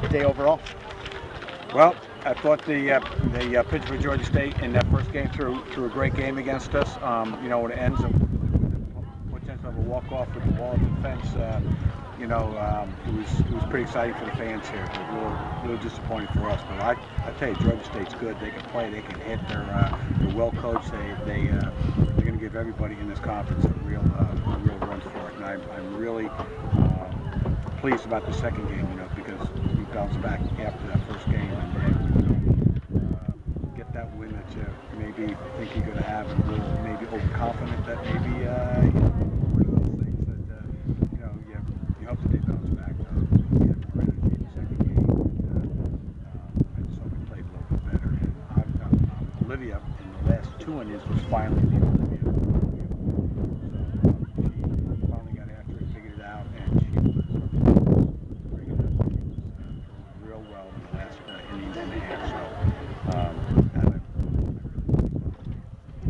day overall? Well, I thought the Pittsburgh Georgia State in that first game threw a great game against us. You know, when it ends of potential of a walk-off with the wall of defense, you know, it was pretty exciting for the fans here. It was real disappointing for us. But I tell you, Georgia State's good. They can play. They can hit. They're well coached. They're going to give everybody in this conference a real run for it. And I'm really pleased about the second game, you know, because we bounced back after that first game and get that win that you maybe think you're going to have, and maybe overconfident that maybe you know, one of those things that you know, you hope that they bounce back. We had more energy in the second game, and I just hope we played a little bit better. Olivia in the last two innings was finally the Olivia. She finally got after it, figured it out, and she was bringing it up. She was real well in the last innings and a half. So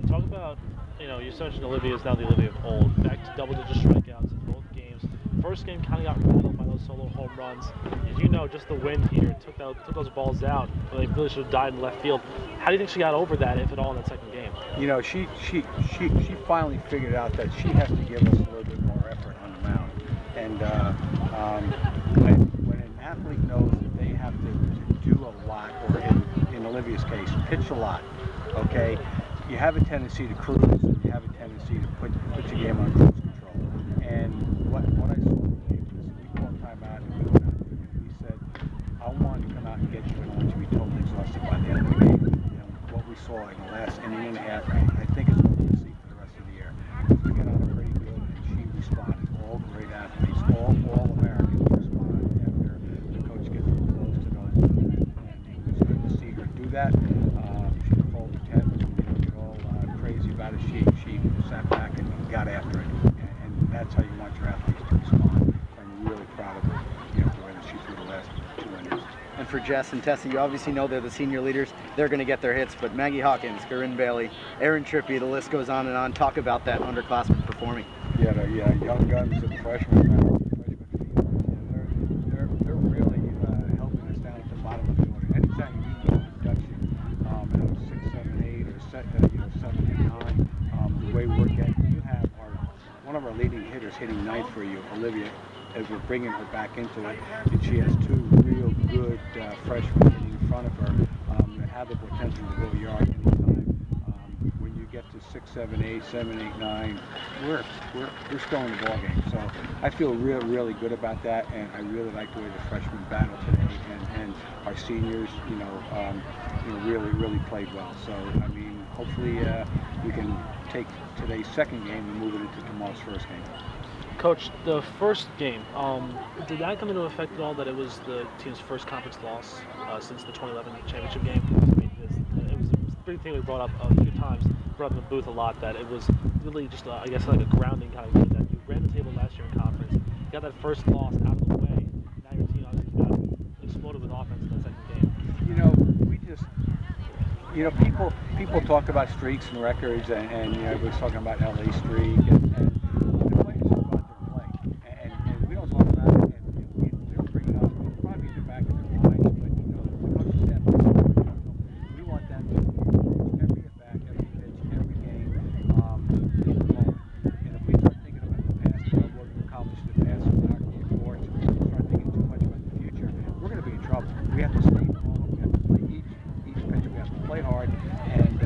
talk about, you know, you mentioned Olivia is now the Olivia of old. Back to double-digit strikeouts in both games. First game kind of got rattled by those solo home runs. As you know, just the wind here took those balls out. They really should have died in left field. How do you think she got over that, if at all, in that second game? You know, she finally figured out that she has to give us a little bit more effort on the mound. And when an athlete knows that they have to do a lot, or in Olivia's case, pitch a lot, okay, you have a tendency to cruise, and you have a tendency to put your game on cruise control. And what I saw today was we called timeout, and we went out there, and we said, I want to come out and get you, and I want you to be totally exhausted by the end of the game. And what we saw in the last inning and a half, I think it's what we'll see for the rest of the year. We got out there pretty good, and she responded. All great athletes, all Americans respond after the coach gets close to those. And it was good to see her do that. She pulled the 10. We're all crazy about it. She sat back and got after it. And that's how you want your athletes to respond. So I'm really proud of her, you know, the way that she threw the last two innings. And for Jess and Tessa, you obviously know they're the senior leaders. They're going to get their hits, but Maggie Hawkins, Corinne Bailey, Erin Trippi, the list goes on and on. Talk about that underclassmen performing. Yeah, the young guns and freshmen, they're really helping us down at the bottom of the order. Anytime you do a production out of 6, 7, 8, or 7 and 9, the way we're getting, you have one of our leading hitters hitting ninth for you, Olivia, as we're bringing her back into it, and she has two real good freshmen hitting in front of her that have the potential to go yard anytime. When you get to 6, 7, 8, 7, 8, 9, we're still in the ball game. So I feel really good about that, and I really like the way the freshmen battled today, and our seniors, you know, really played well. So I mean, hopefully we can take today's second game and move it into tomorrow's first game. Coach, the first game, did that come into effect at all that it was the team's first conference loss since the 2011 championship game? I mean, it was a big thing we brought up a few times, brought up in the booth a lot, that it was really just, I guess, like a grounding kind of game, that you ran the table last year in conference, you got that first loss out of the way, now your team obviously got exploded with offense in that second game. You know, we just, you know, people talk about streaks and records, and you know, everybody's talking about LA streak, and the players just go out there and play, and we don't talk about it, and they're bringing up, it's probably in the back of their minds, but you know, the coaching staff, we want them to every at bat, every pitch, every game, in the moment. And if we start thinking about the past, what we've accomplished in the past with our sports, and we start thinking too much about the future, we're going to be in trouble. We have to stay in the moment. We have to play each pitch. We have to play hard, and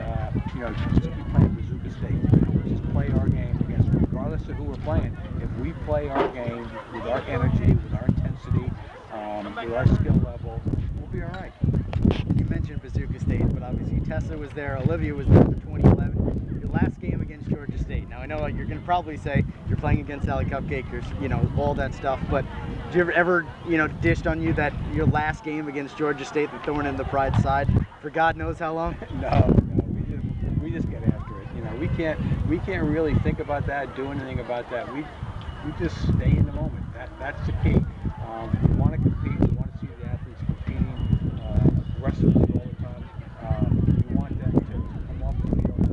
you know, just keep playing Bazooka State. Just play our game against, regardless of who we're playing. If we play our game with our energy, with our intensity, with our skill level, we'll be all right. You mentioned Bazooka State, but obviously Tessa was there, Olivia was there for 2011. Your last game against Georgia State. Now I know you're going to probably say you're playing against Sally Cupcakers, you know, all that stuff, but did you ever, you know, dished on you that your last game against Georgia State, the thorn in the pride side, for God knows how long? No, we just get after it. You know, we can't really think about that, do anything about that. We just stay in the moment. That's the key. We want to compete. We want to see the athletes competing aggressively all the time. We want them to come off the field as a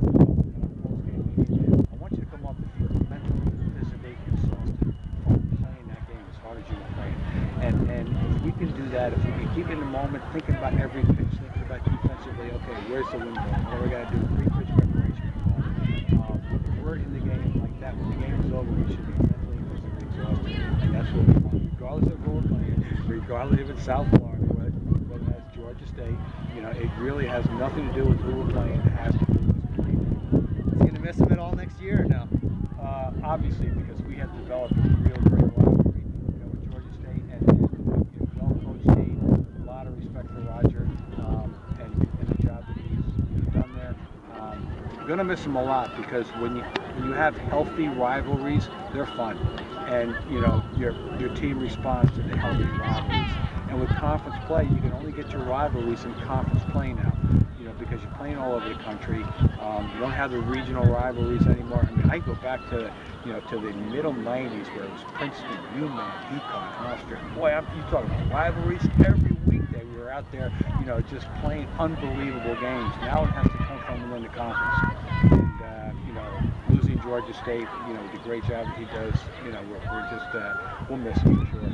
post-game meeting. I want you to come off the field mentally, physically exhausted from playing that game as hard as you were playing. And if we can do that, if if you can keep in the moment, thinking about every pitch, thinking about defensively, okay, where's the wind going? What do we got to do? Pre-pitch preparation. If we're in the game like that, when the game is over, we should be mentally and physically exhausted. And that's what we want, regardless of who we're playing, regardless if it's South Florida, whether that's Georgia State. It really has nothing to do with who we're playing. It has to do with the game. Is he going to miss him at all next year or no? Obviously, because we have developed a real great rivalry, with Georgia State, and well-coached team. A lot of respect for Roger and the job that he's done there. You're gonna miss him a lot because when you have healthy rivalries, they're fun, and your team responds to the healthy rivalries. And with conference play, you can only get your rivalries in conference play now. Because you're playing all over the country. You don't have the regional rivalries anymore. I mean, I go back to to the middle 90s where it was Princeton, UMass, UConn, Hofstra. Boy, you talk about rivalries. Every weekday we were out there, just playing unbelievable games. Now it has to come from within the conference. And losing Georgia State, the great job that he does, we'll miss him for sure.